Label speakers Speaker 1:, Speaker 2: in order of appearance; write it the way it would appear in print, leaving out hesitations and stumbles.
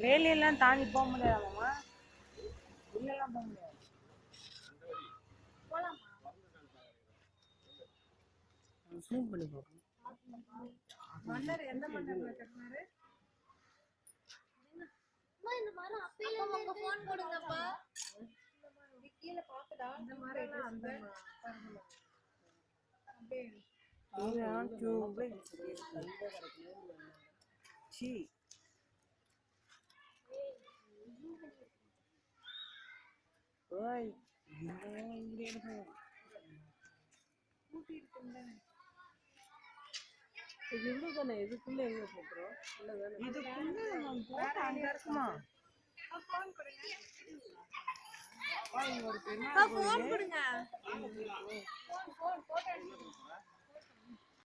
Speaker 1: வேலையெல்லாம் தாண்டி போக முடியாதாம்மா, உள்ளெல்லாம் போக முடியாது. ஜூம் பண்ணி பார்க்கணும். மன்னர் எந்த மன்னர்ல கட்டினாரு?
Speaker 2: இந்த மரம் அப்பையில இருந்து ஃபோன் போடுங்கப்பா. கீழ பாக்குதா?
Speaker 1: இந்த மரம்லாம் அந்த பரவல. அப்படியே சி ஓய் இங்க இருக்கு. கூட்டி இருக்குங்க. இது உள்ளதானே, இதுக்குள்ள எங்க போறோம்? உள்ளதானே. இதுக்குள்ள நம்ம போறோம், அங்க இருக்குமா? ஃபோன் கொடுங்க. ஒரு பெண்ணா
Speaker 2: ஃபோன் கொடுங்க.